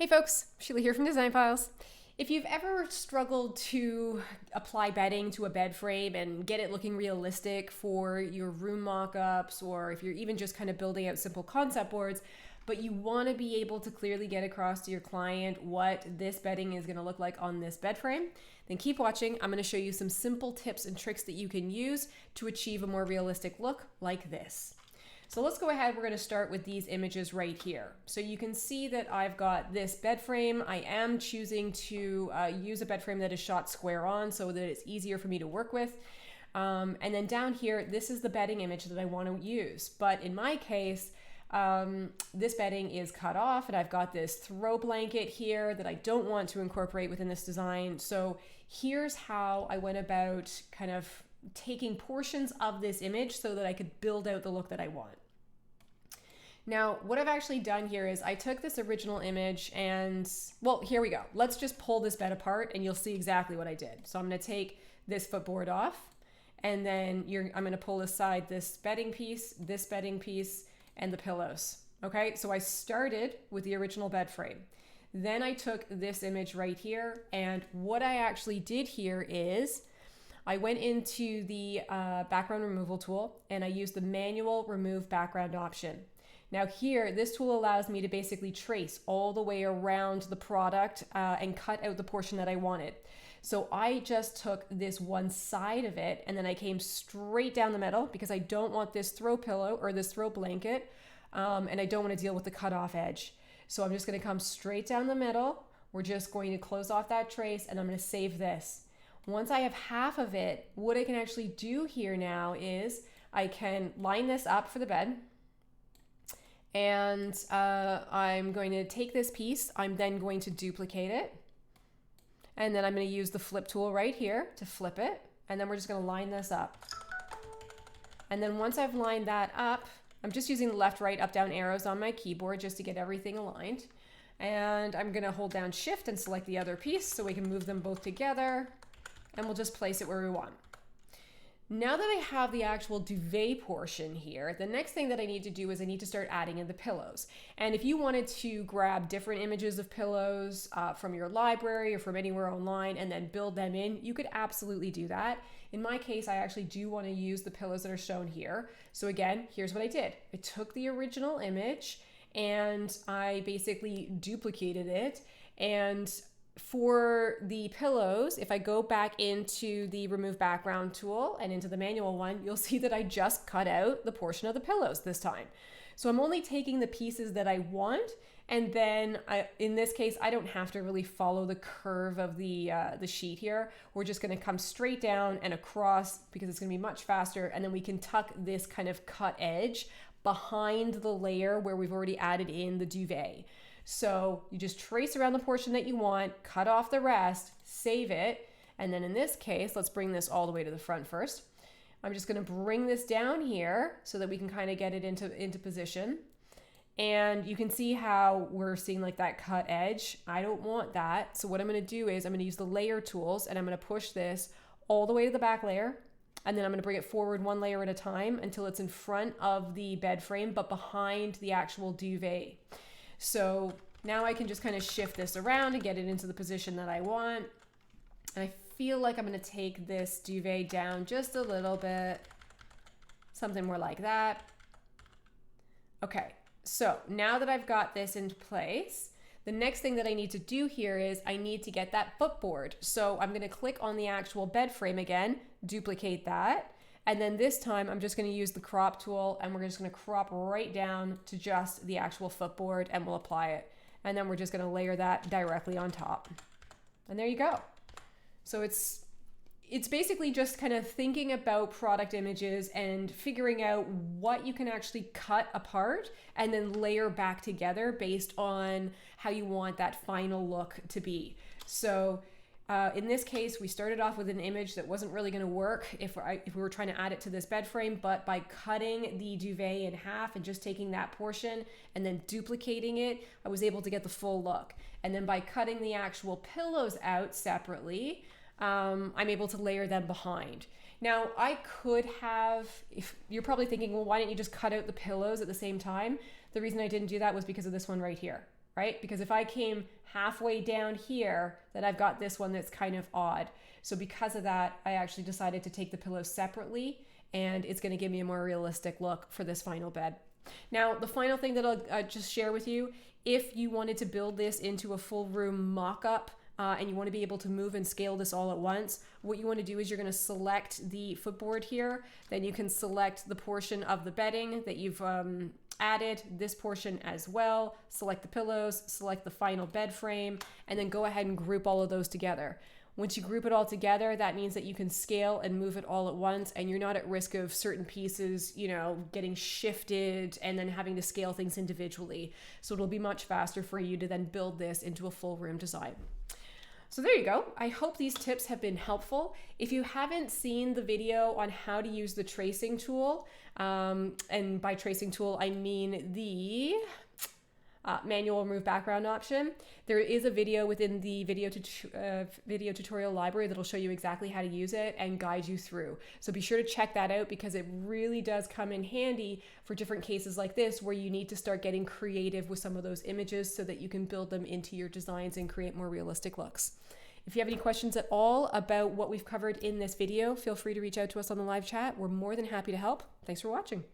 Hey folks, Sheila here from Design Files. If you've ever struggled to apply bedding to a bed frame and get it looking realistic for your room mock-ups, or if you're even just kind of building out simple concept boards, but you want to be able to clearly get across to your client what this bedding is going to look like on this bed frame, then keep watching. I'm going to show you some simple tips and tricks that you can use to achieve a more realistic look like this. So let's go ahead, we're going to start with these images right here. So you can see that I've got this bed frame. I am choosing to use a bed frame that is shot square on so that it's easier for me to work with. And then down here, this is the bedding image that I want to use. But in my case, this bedding is cut off and I've got this throw blanket here that I don't want to incorporate within this design. So here's how I went about kind of taking portions of this image so that I could build out the look that I want. Now, what I've actually done here is I took this original image and, well, here we go. Let's just pull this bed apart and you'll see exactly what I did. So I'm going to take this footboard off and then I'm going to pull aside this bedding piece, and the pillows. Okay, so I started with the original bed frame. Then I took this image right here, and what I actually did here is I went into the background removal tool and I used the manual remove background option. Now here, this tool allows me to basically trace all the way around the product and cut out the portion that I wanted. So I just took this one side of it and then I came straight down the middle because I don't want this throw pillow or this throw blanket and I don't want to deal with the cut off edge. So I'm just going to come straight down the middle. We're just going to close off that trace and I'm going to save this. Once I have half of it, what I can actually do here now is I can line this up for the bed. And I'm going to take this piece. I'm then going to duplicate it. And then I'm going to use the flip tool right here to flip it. And then we're just going to line this up. And then once I've lined that up, I'm just using the left, right, up, down arrows on my keyboard just to get everything aligned. And I'm going to hold down Shift and select the other piece so we can move them both together. And we'll just place it where we want. Now that I have the actual duvet portion here, the next thing that I need to do is I need to start adding in the pillows. And if you wanted to grab different images of pillows from your library or from anywhere online and then build them in, you could absolutely do that. In my case, I actually do want to use the pillows that are shown here. So again, here's what I did. I took the original image and I basically duplicated it. And for the pillows, if I go back into the remove background tool and into the manual one, you'll see that I just cut out the portion of the pillows this time. So I'm only taking the pieces that I want, and then in this case, I don't have to really follow the curve of the sheet here. We're just going to come straight down and across because it's going to be much faster, and then we can tuck this kind of cut edge behind the layer where we've already added in the duvet. So you just trace around the portion that you want, cut off the rest, save it. And then in this case, let's bring this all the way to the front first. I'm just going to bring this down here so that we can kind of get it into position. And you can see how we're seeing like that cut edge. I don't want that. So what I'm going to do is I'm going to use the layer tools and I'm going to push this all the way to the back layer. And then I'm going to bring it forward one layer at a time until it's in front of the bed frame, but behind the actual duvet. So now I can just kind of shift this around and get it into the position that I want. And I feel like I'm going to take this duvet down just a little bit, something more like that. Okay, so now that I've got this in place, the next thing that I need to do here is I need to get that footboard. So I'm going to click on the actual bed frame again, duplicate that. And then this time I'm just going to use the crop tool and we're just going to crop right down to just the actual footboard and we'll apply it. And then we're just going to layer that directly on top. And there you go. So it's basically just kind of thinking about product images and figuring out what you can actually cut apart and then layer back together based on how you want that final look to be. So in this case, we started off with an image that wasn't really going to work if we were trying to add it to this bed frame, but by cutting the duvet in half and just taking that portion and then duplicating it, I was able to get the full look. And then by cutting the actual pillows out separately, I'm able to layer them behind. Now, I could have, if you're probably thinking, well, why didn't you just cut out the pillows at the same time? The reason I didn't do that was because of this one right here. right? Because if I came halfway down here, then I've got this one that's kind of odd. So because of that, I actually decided to take the pillows separately, and it's going to give me a more realistic look for this final bed. Now, the final thing that I'll just share with you, if you wanted to build this into a full room mock-up, and you want to be able to move and scale this all at once, what you want to do is you're going to select the footboard here. Then you can select the portion of the bedding that you've added, this portion as well, select the pillows, select the final bed frame, and then go ahead and group all of those together. Once you group it all together, that means that you can scale and move it all at once, and you're not at risk of certain pieces, you know, getting shifted and then having to scale things individually. So it'll be much faster for you to then build this into a full room design. So there you go. I hope these tips have been helpful. If you haven't seen the video on how to use the tracing tool, and by tracing tool, I mean the manual remove background option, there is a video within the video tutorial library that'll show you exactly how to use it and guide you through. So be sure to check that out, because it really does come in handy for different cases like this where you need to start getting creative with some of those images so that you can build them into your designs and create more realistic looks. If you have any questions at all about what we've covered in this video, feel free to reach out to us on the live chat. We're more than happy to help. Thanks for watching.